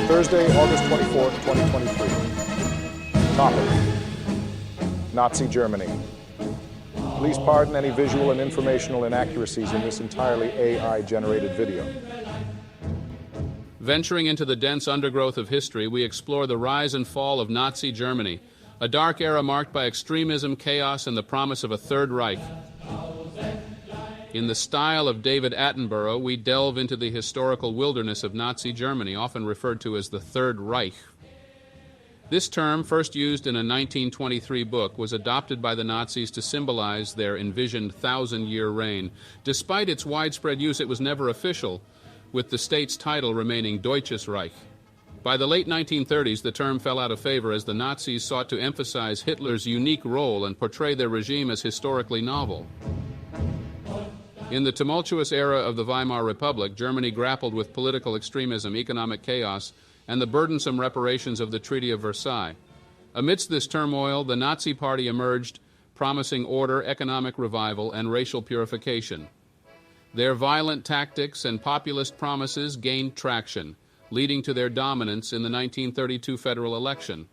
Thursday, August 24th, 2023. Topic: Nazi Germany. Please pardon any visual and informational inaccuracies in this entirely AI-generated video. Venturing into the dense undergrowth of history, we explore the rise and fall of Nazi Germany, a dark era marked by extremism, chaos, and the promise of a Third Reich. In the style of David Attenborough, we delve into the historical wilderness of Nazi Germany, often referred to as the Third Reich. This term, first used in a 1923 book, was adopted by the Nazis to symbolize their envisioned thousand-year reign. Despite its widespread use, it was never official, with the state's title remaining Deutsches Reich. By the late 1930s, the term fell out of favor as the Nazis sought to emphasize Hitler's unique role and portray their regime as historically novel. In the tumultuous era of the Weimar Republic, Germany grappled with political extremism, economic chaos, and the burdensome reparations of the Treaty of Versailles. Amidst this turmoil, the Nazi Party emerged, promising order, economic revival, and racial purification. Their violent tactics and populist promises gained traction, leading to their dominance in the 1932 federal election.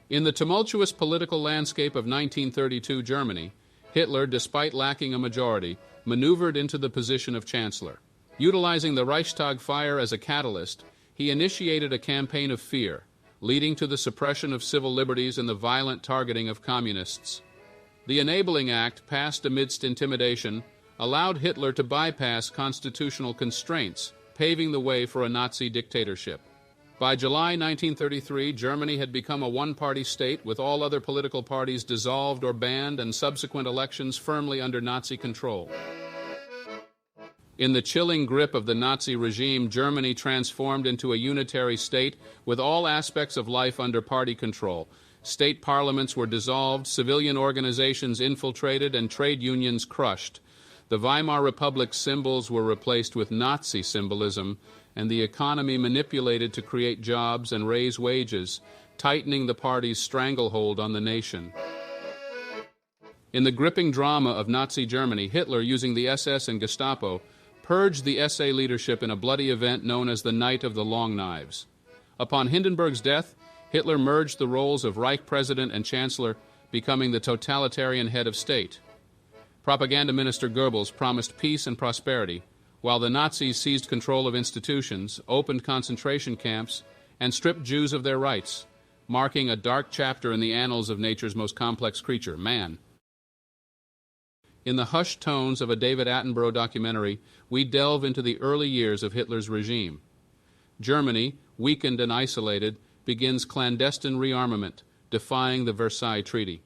In the tumultuous political landscape of 1932 Germany, Hitler, despite lacking a majority, maneuvered into the position of chancellor. Utilizing the Reichstag fire as a catalyst, he initiated a campaign of fear, leading to the suppression of civil liberties and the violent targeting of communists. The Enabling Act, passed amidst intimidation, allowed Hitler to bypass constitutional constraints, paving the way for a Nazi dictatorship. By July 1933, Germany had become a one-party state, with all other political parties dissolved or banned and subsequent elections firmly under Nazi control. In the chilling grip of the Nazi regime, Germany transformed into a unitary state with all aspects of life under party control. State parliaments were dissolved, civilian organizations infiltrated, and trade unions crushed. The Weimar Republic's symbols were replaced with Nazi symbolism, and the economy manipulated to create jobs and raise wages, tightening the party's stranglehold on the nation. In the gripping drama of Nazi Germany, Hitler, using the SS and Gestapo, purged the SA leadership in a bloody event known as the Night of the Long Knives. Upon Hindenburg's death, Hitler merged the roles of Reich President and Chancellor, becoming the totalitarian head of state. Propaganda Minister Goebbels promised peace and prosperity, while the Nazis seized control of institutions, opened concentration camps, and stripped Jews of their rights, marking a dark chapter in the annals of nature's most complex creature, man. In the hushed tones of a David Attenborough documentary, we delve into the early years of Hitler's regime. Germany, weakened and isolated, begins clandestine rearmament, defying the Versailles Treaty.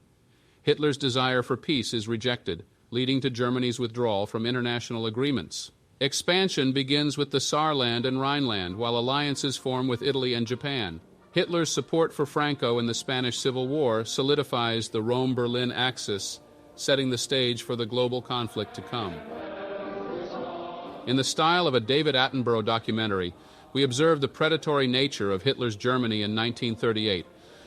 Hitler's desire for peace is rejected, leading to Germany's withdrawal from international agreements. Expansion begins with the Saarland and Rhineland, while alliances form with Italy and Japan. Hitler's support for Franco in the Spanish Civil War solidifies the Rome-Berlin axis, setting the stage for the global conflict to come. In the style of a David Attenborough documentary, we observe the predatory nature of Hitler's Germany in 1938.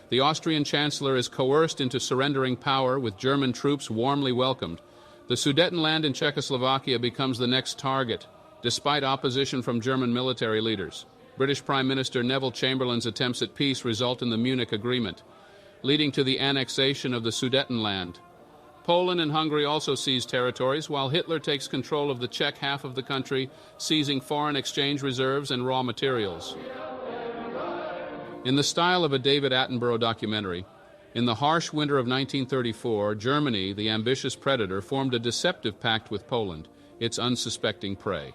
The Austrian Chancellor is coerced into surrendering power, with German troops warmly welcomed. The Sudetenland in Czechoslovakia becomes the next target, despite opposition from German military leaders. British Prime Minister Neville Chamberlain's attempts at peace result in the Munich Agreement, leading to the annexation of the Sudetenland. Poland and Hungary also seize territories, while Hitler takes control of the Czech half of the country, seizing foreign exchange reserves and raw materials. In the style of a David Attenborough documentary, in the harsh winter of 1934, Germany, the ambitious predator, formed a deceptive pact with Poland, its unsuspecting prey.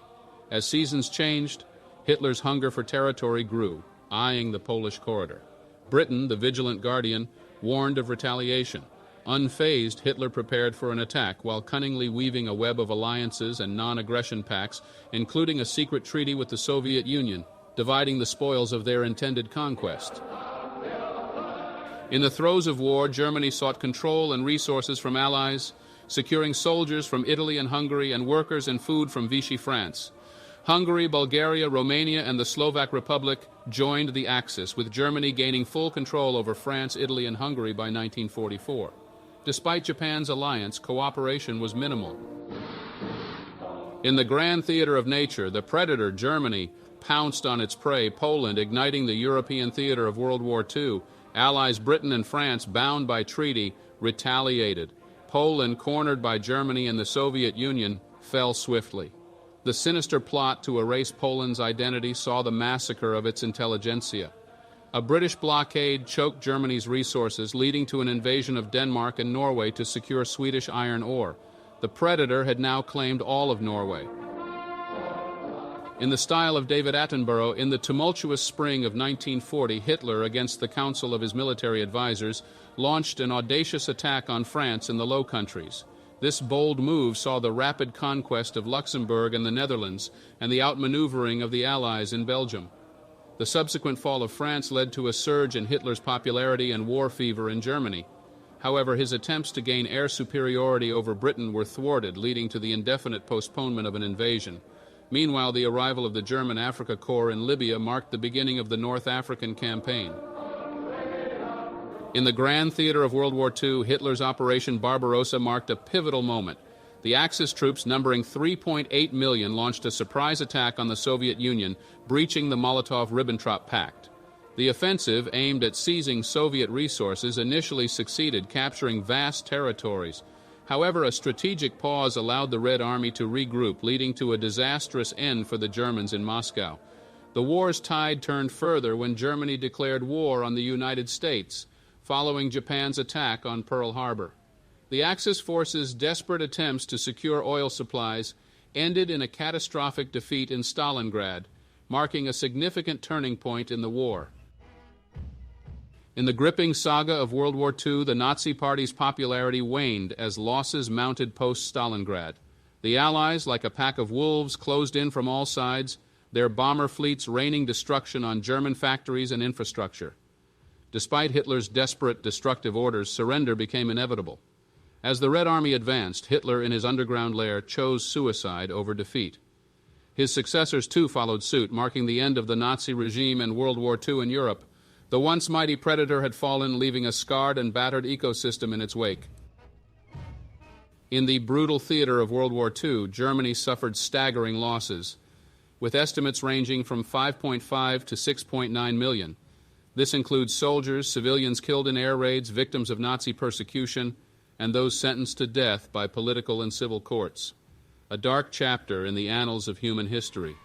As seasons changed, Hitler's hunger for territory grew, eyeing the Polish corridor. Britain, the vigilant guardian, warned of retaliation. Unfazed, Hitler prepared for an attack while cunningly weaving a web of alliances and non-aggression pacts, including a secret treaty with the Soviet Union, dividing the spoils of their intended conquest. In the throes of war, Germany sought control and resources from allies, securing soldiers from Italy and Hungary and workers and food from Vichy France. Hungary, Bulgaria, Romania, and the Slovak Republic joined the Axis, with Germany gaining full control over France, Italy, and Hungary by 1944. Despite Japan's alliance, cooperation was minimal. In the grand theater of nature, the predator, Germany, pounced on its prey, Poland, igniting the European theater of World War II. Allies Britain and France, bound by treaty, retaliated. Poland, cornered by Germany and the Soviet Union, fell swiftly. The sinister plot to erase Poland's identity saw the massacre of its intelligentsia. A British blockade choked Germany's resources, leading to an invasion of Denmark and Norway to secure Swedish iron ore. The Predator had now claimed all of Norway. In the style of David Attenborough, in the tumultuous spring of 1940, Hitler, against the counsel of his military advisers, launched an audacious attack on France in the Low Countries. This bold move saw the rapid conquest of Luxembourg and the Netherlands, and the outmaneuvering of the Allies in Belgium. The subsequent fall of France led to a surge in Hitler's popularity and war fever in Germany. However, his attempts to gain air superiority over Britain were thwarted, leading to the indefinite postponement of an invasion. Meanwhile, the arrival of the German Afrika Korps in Libya marked the beginning of the North African campaign. In the grand theater of World War II, Hitler's Operation Barbarossa marked a pivotal moment. The Axis troops, numbering 3.8 million, launched a surprise attack on the Soviet Union, breaching the Molotov-Ribbentrop Pact. The offensive, aimed at seizing Soviet resources, initially succeeded, capturing vast territories. However, a strategic pause allowed the Red Army to regroup, leading to a disastrous end for the Germans in Moscow. The war's tide turned further when Germany declared war on the United States, following Japan's attack on Pearl Harbor. The Axis forces' desperate attempts to secure oil supplies ended in a catastrophic defeat in Stalingrad, marking a significant turning point in the war. In the gripping saga of World War II, the Nazi Party's popularity waned as losses mounted post-Stalingrad. The Allies, like a pack of wolves, closed in from all sides, their bomber fleets raining destruction on German factories and infrastructure. Despite Hitler's desperate, destructive orders, surrender became inevitable. As the Red Army advanced, Hitler, in his underground lair, chose suicide over defeat. His successors, too, followed suit, marking the end of the Nazi regime and World War II in Europe. The once mighty Predator had fallen, leaving a scarred and battered ecosystem in its wake. In the brutal theater of World War II, Germany suffered staggering losses, with estimates ranging from 5.5 to 6.9 million. This includes soldiers, civilians killed in air raids, victims of Nazi persecution, and those sentenced to death by political and civil courts. A dark chapter in the annals of human history.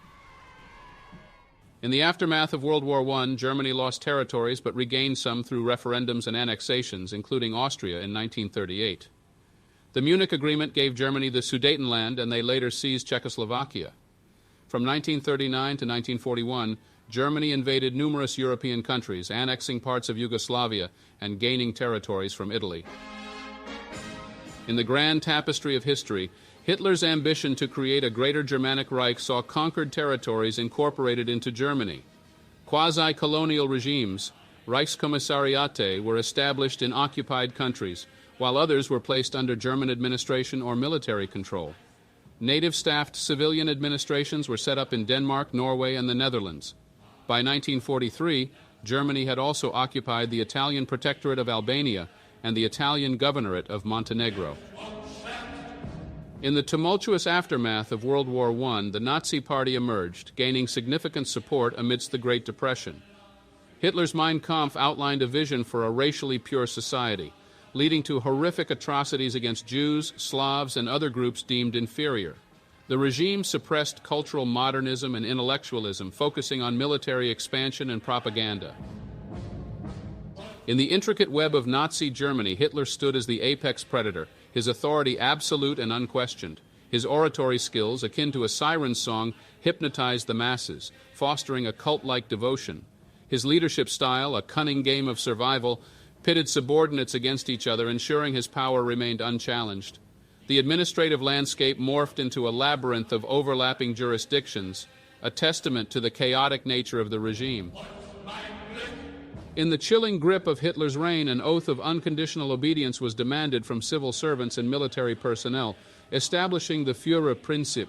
In the aftermath of World War I, Germany lost territories but regained some through referendums and annexations, including Austria in 1938. The Munich Agreement gave Germany the Sudetenland, and they later seized Czechoslovakia. From 1939 to 1941, Germany invaded numerous European countries, annexing parts of Yugoslavia and gaining territories from Italy. In the grand tapestry of history, Hitler's ambition to create a greater Germanic Reich saw conquered territories incorporated into Germany. Quasi-colonial regimes, Reichskommissariate, were established in occupied countries, while others were placed under German administration or military control. Native-staffed civilian administrations were set up in Denmark, Norway, and the Netherlands. By 1943, Germany had also occupied the Italian Protectorate of Albania and the Italian Governorate of Montenegro. In the tumultuous aftermath of World War I, the Nazi Party emerged, gaining significant support amidst the Great Depression. Hitler's Mein Kampf outlined a vision for a racially pure society, leading to horrific atrocities against Jews, Slavs, and other groups deemed inferior. The regime suppressed cultural modernism and intellectualism, focusing on military expansion and propaganda. In the intricate web of Nazi Germany, Hitler stood as the apex predator, his authority absolute and unquestioned. His oratory skills, akin to a siren song, hypnotized the masses, fostering a cult-like devotion. His leadership style, a cunning game of survival, pitted subordinates against each other, ensuring his power remained unchallenged. The administrative landscape morphed into a labyrinth of overlapping jurisdictions, a testament to the chaotic nature of the regime. In the chilling grip of Hitler's reign, an oath of unconditional obedience was demanded from civil servants and military personnel, establishing the Führerprinzip.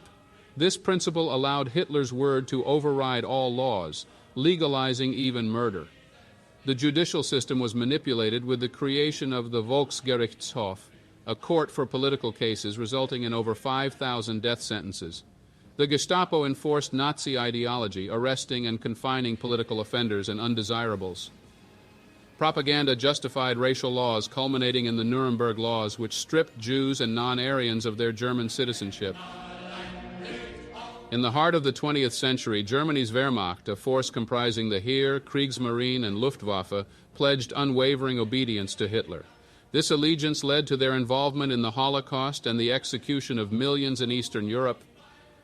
This principle allowed Hitler's word to override all laws, legalizing even murder. The judicial system was manipulated with the creation of the Volksgerichtshof, a court for political cases, resulting in over 5,000 death sentences. The Gestapo enforced Nazi ideology, arresting and confining political offenders and undesirables. Propaganda justified racial laws, culminating in the Nuremberg Laws, which stripped Jews and non-Aryans of their German citizenship. In the heart of the 20th century, Germany's Wehrmacht, a force comprising the Heer, Kriegsmarine, and Luftwaffe, pledged unwavering obedience to Hitler. This allegiance led to their involvement in the Holocaust and the execution of millions in Eastern Europe.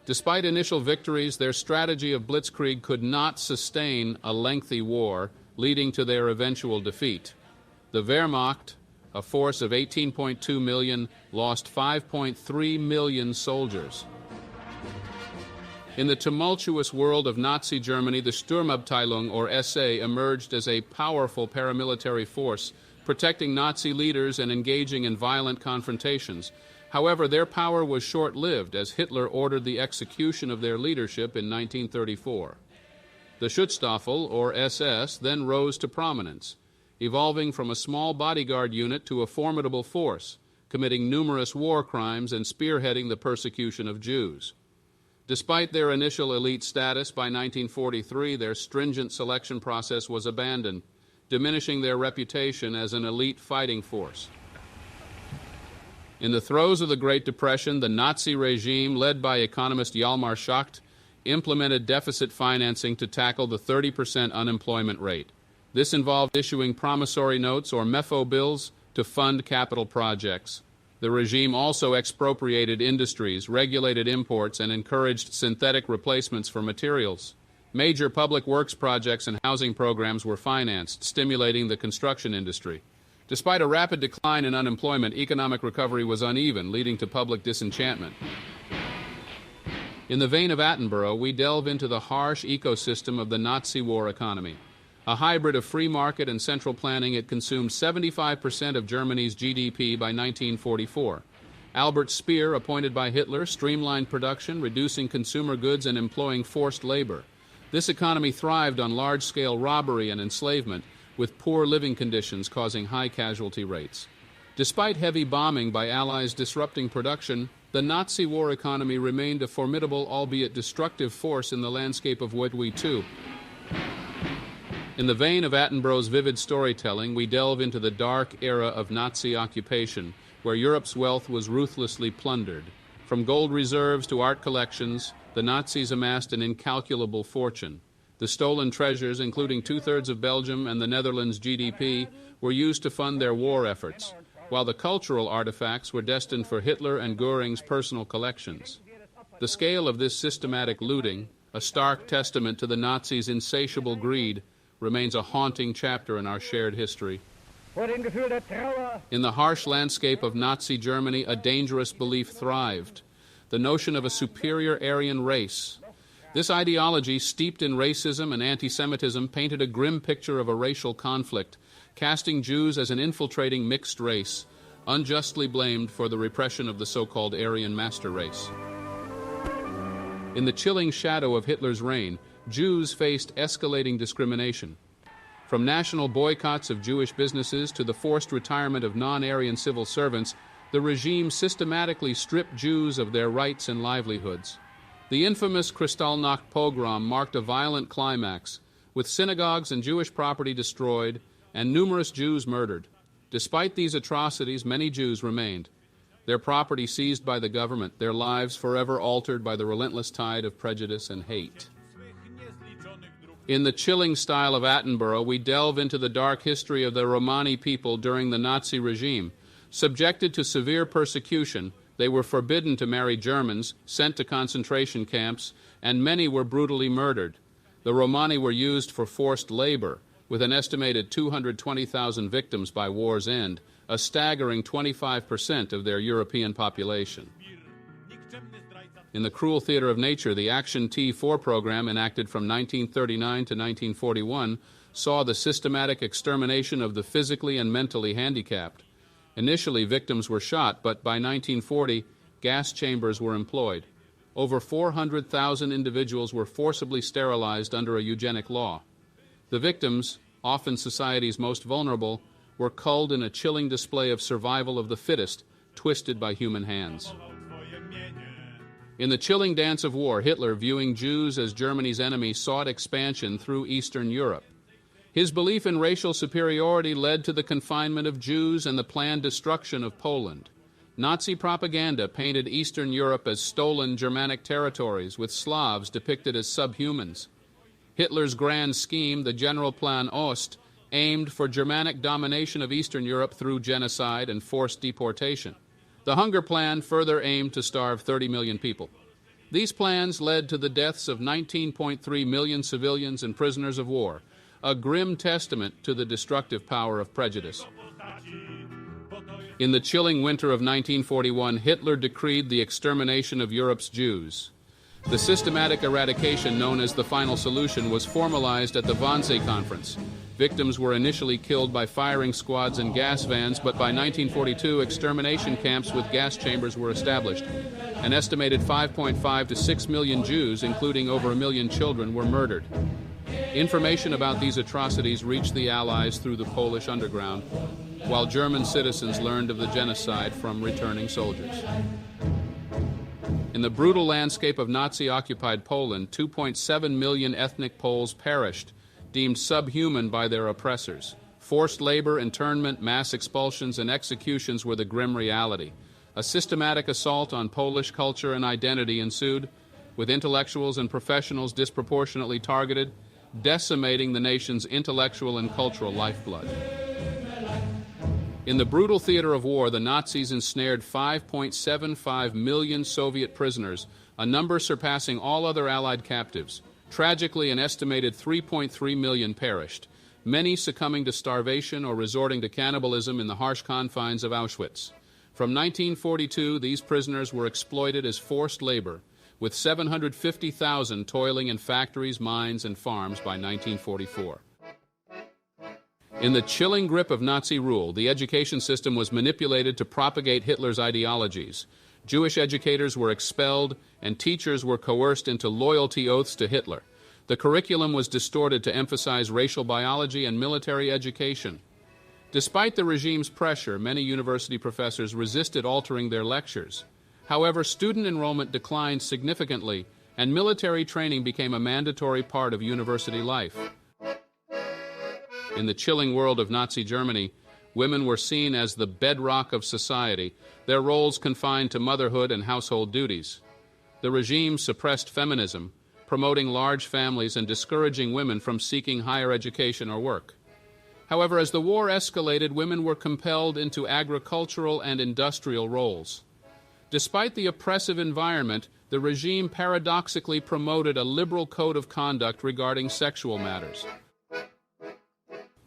Despite initial victories, their strategy of blitzkrieg could not sustain a lengthy war, leading to their eventual defeat. The Wehrmacht, a force of 18.2 million, lost 5.3 million soldiers. In the tumultuous world of Nazi Germany, the Sturmabteilung, or SA, emerged as a powerful paramilitary force, protecting Nazi leaders and engaging in violent confrontations. However, their power was short-lived as Hitler ordered the execution of their leadership in 1934. The Schutzstaffel, or SS, then rose to prominence, evolving from a small bodyguard unit to a formidable force, committing numerous war crimes and spearheading the persecution of Jews. Despite their initial elite status, by 1943 their stringent selection process was abandoned, diminishing their reputation as an elite fighting force. In the throes of the Great Depression, the Nazi regime, led by economist Hjalmar Schacht, implemented deficit financing to tackle the 30% unemployment rate. This involved issuing promissory notes or MEFO bills to fund capital projects. The regime also expropriated industries, regulated imports, and encouraged synthetic replacements for materials. Major public works projects and housing programs were financed, stimulating the construction industry. Despite a rapid decline in unemployment, economic recovery was uneven, leading to public disenchantment. In the vein of Attenborough, we delve into the harsh ecosystem of the Nazi war economy. A hybrid of free market and central planning, it consumed 75% of Germany's GDP by 1944. Albert Speer, appointed by Hitler, streamlined production, reducing consumer goods and employing forced labor. This economy thrived on large-scale robbery and enslavement, with poor living conditions causing high casualty rates. Despite heavy bombing by Allies disrupting production, the Nazi war economy remained a formidable, albeit destructive, force in the landscape of World War II. In the vein of Attenborough's vivid storytelling, we delve into the dark era of Nazi occupation, where Europe's wealth was ruthlessly plundered. From gold reserves to art collections, the Nazis amassed an incalculable fortune. The stolen treasures, including two-thirds of Belgium and the Netherlands' GDP, were used to fund their war efforts, while the cultural artifacts were destined for Hitler and Göring's personal collections. The scale of this systematic looting, a stark testament to the Nazis' insatiable greed, remains a haunting chapter in our shared history. In the harsh landscape of Nazi Germany, a dangerous belief thrived: the notion of a superior Aryan race. This ideology, steeped in racism and anti-Semitism, painted a grim picture of a racial conflict, casting Jews as an infiltrating mixed race, unjustly blamed for the repression of the so-called Aryan master race. In the chilling shadow of Hitler's reign, Jews faced escalating discrimination. From national boycotts of Jewish businesses to the forced retirement of non-Aryan civil servants, the regime systematically stripped Jews of their rights and livelihoods. The infamous Kristallnacht pogrom marked a violent climax, with synagogues and Jewish property destroyed and numerous Jews murdered. Despite these atrocities, many Jews remained, their property seized by the government, their lives forever altered by the relentless tide of prejudice and hate. In the chilling style of Attenborough, we delve into the dark history of the Romani people during the Nazi regime. Subjected to severe persecution, they were forbidden to marry Germans, sent to concentration camps, and many were brutally murdered. The Romani were used for forced labor, with an estimated 220,000 victims by war's end, a staggering 25% of their European population. In the cruel theater of nature, the A.G.N.D.D 4 program, enacted from 1939 to 1941, saw the systematic extermination of the physically and mentally handicapped. Initially, victims were shot, but by 1940, gas chambers were employed. Over 400,000 individuals were forcibly sterilized under a eugenic law. The victims, often society's most vulnerable, were culled in a chilling display of survival of the fittest, twisted by human hands. In the chilling dance of war, Hitler, viewing Jews as Germany's enemy, sought expansion through Eastern Europe. His belief in racial superiority led to the confinement of Jews and the planned destruction of Poland. Nazi propaganda painted Eastern Europe as stolen Germanic territories, with Slavs depicted as subhumans. Hitler's grand scheme, the Generalplan Ost, aimed for Germanic domination of Eastern Europe through genocide and forced deportation. The Hunger Plan further aimed to starve 30 million people. These plans led to the deaths of 19.3 million civilians and prisoners of war, a grim testament to the destructive power of prejudice. In the chilling winter of 1941, Hitler decreed the extermination of Europe's Jews. The systematic eradication known as the Final Solution was formalized at the Wannsee Conference. Victims were initially killed by firing squads and gas vans, but by 1942, extermination camps with gas chambers were established. An estimated 5.5 to 6 million Jews, including over 1 million children, were murdered. Information about these atrocities reached the Allies through the Polish underground, while German citizens learned of the genocide from returning soldiers. In the brutal landscape of Nazi-occupied Poland, 2.7 million ethnic Poles perished, deemed subhuman by their oppressors. Forced labor, internment, mass expulsions, and executions were the grim reality. A systematic assault on Polish culture and identity ensued, with intellectuals and professionals disproportionately targeted, decimating the nation's intellectual and cultural lifeblood. In the brutal theater of war, the Nazis ensnared 5.75 million Soviet prisoners, a number surpassing all other Allied captives. Tragically, an estimated 3.3 million perished, many succumbing to starvation or resorting to cannibalism in the harsh confines of Auschwitz. From 1942, these prisoners were exploited as forced labor, with 750,000 toiling in factories, mines, and farms by 1944. In the chilling grip of Nazi rule, the education system was manipulated to propagate Hitler's ideologies. Jewish educators were expelled, and teachers were coerced into loyalty oaths to Hitler. The curriculum was distorted to emphasize racial biology and military education. Despite the regime's pressure, many university professors resisted altering their lectures. However, student enrollment declined significantly, and military training became a mandatory part of university life. In the chilling world of Nazi Germany, women were seen as the bedrock of society, their roles confined to motherhood and household duties. The regime suppressed feminism, promoting large families and discouraging women from seeking higher education or work. However, as the war escalated, women were compelled into agricultural and industrial roles. Despite the oppressive environment, the regime paradoxically promoted a liberal code of conduct regarding sexual matters.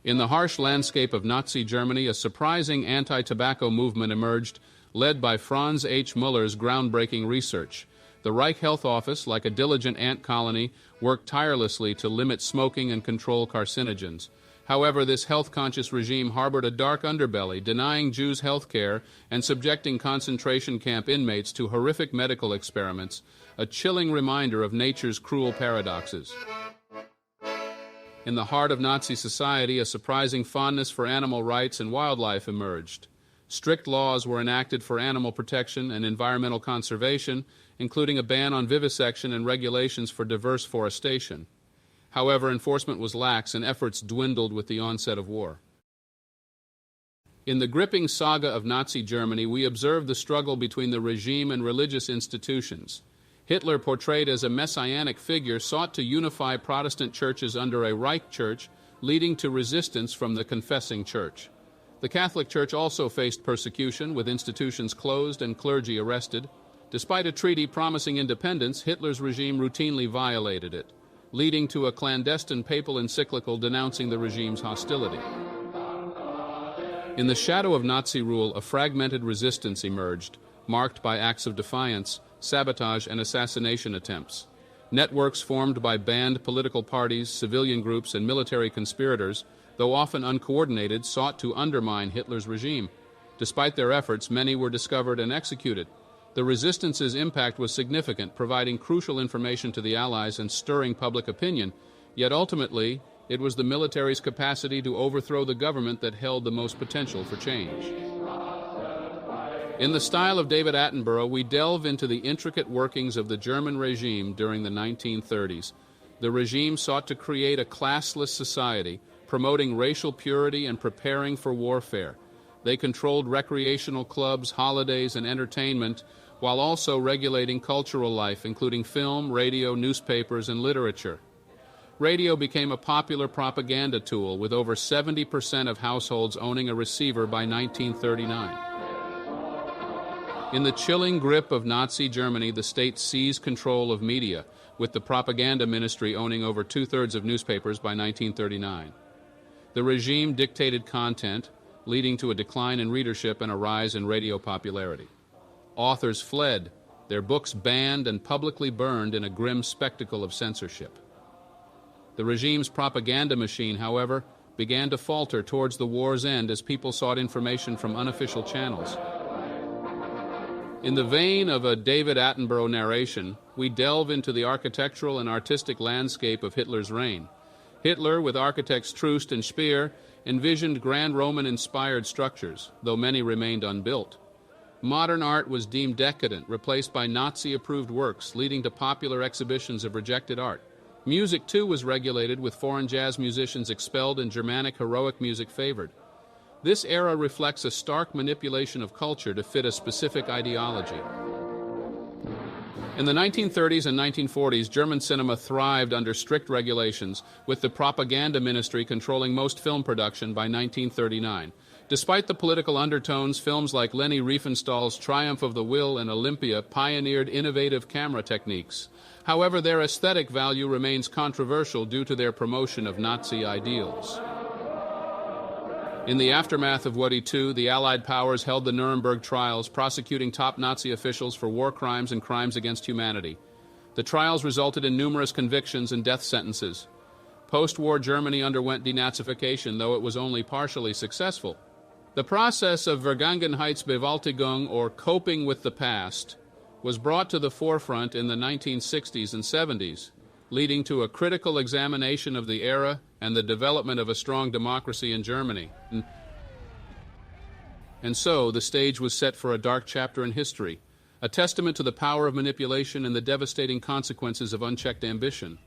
In the harsh landscape of Nazi Germany, a surprising anti-tobacco movement emerged, led by Franz H. Muller's groundbreaking research. The Reich Health Office, like a diligent ant colony, worked tirelessly to limit smoking and control carcinogens. However, this health-conscious regime harbored a dark underbelly, denying Jews health care and subjecting concentration camp inmates to horrific medical experiments, a chilling reminder of nature's cruel paradoxes. In the heart of Nazi society, a surprising fondness for animal rights and wildlife emerged. Strict laws were enacted for animal protection and environmental conservation, including a ban on vivisection and regulations for diverse forestation. However, enforcement was lax and efforts dwindled with the onset of war. In the gripping saga of Nazi Germany, we observe the struggle between the regime and religious institutions. Hitler, portrayed as a messianic figure, sought to unify Protestant churches under a Reich Church, leading to resistance from the confessing church. The Catholic Church also faced persecution, with institutions closed and clergy arrested. Despite a treaty promising independence, Hitler's regime routinely violated it, leading to a clandestine papal encyclical denouncing the regime's hostility. In the shadow of Nazi rule, a fragmented resistance emerged, marked by acts of defiance, sabotage, and assassination attempts. Networks formed by banned political parties, civilian groups, and military conspirators, though often uncoordinated, sought to undermine Hitler's regime. Despite their efforts, many were discovered and executed. The resistance's impact was significant, providing crucial information to the Allies and stirring public opinion, yet ultimately, it was the military's capacity to overthrow the government that held the most potential for change. In the style of David Attenborough, we delve into the intricate workings of the German regime during the 1930s. The regime sought to create a classless society, promoting racial purity and preparing for warfare. They controlled recreational clubs, holidays, and entertainment, while also regulating cultural life, including film, radio, newspapers, and literature. Radio became a popular propaganda tool, with over 70% of households owning a receiver by 1939. In the chilling grip of Nazi Germany, the state seized control of media, with the propaganda ministry owning over two-thirds of newspapers by 1939. The regime dictated content, leading to a decline in readership and a rise in radio popularity. Authors fled, their books banned and publicly burned in a grim spectacle of censorship. The regime's propaganda machine, however, began to falter towards the war's end as people sought information from unofficial channels. In the vein of a David Attenborough narration, we delve into the architectural and artistic landscape of Hitler's reign. Hitler, with architects Troost and Speer, envisioned grand Roman-inspired structures, though many remained unbuilt. Modern art was deemed decadent, replaced by Nazi-approved works, leading to popular exhibitions of rejected art. Music, too, was regulated, with foreign jazz musicians expelled and Germanic heroic music favored. This era reflects a stark manipulation of culture to fit a specific ideology. In the 1930s and 1940s, German cinema thrived under strict regulations, with the propaganda ministry controlling most film production by 1939. Despite the political undertones, films like Leni Riefenstahl's Triumph of the Will and Olympia pioneered innovative camera techniques. However, their aesthetic value remains controversial due to their promotion of Nazi ideals. In the aftermath of World War II, the Allied powers held the Nuremberg trials, prosecuting top Nazi officials for war crimes and crimes against humanity. The trials resulted in numerous convictions and death sentences. Post-war Germany underwent denazification, though it was only partially successful. The process of Vergangenheitsbewältigung, or coping with the past, was brought to the forefront in the 1960s and 70s, leading to a critical examination of the era and the development of a strong democracy in Germany. And so, the stage was set for a dark chapter in history, a testament to the power of manipulation and the devastating consequences of unchecked ambition.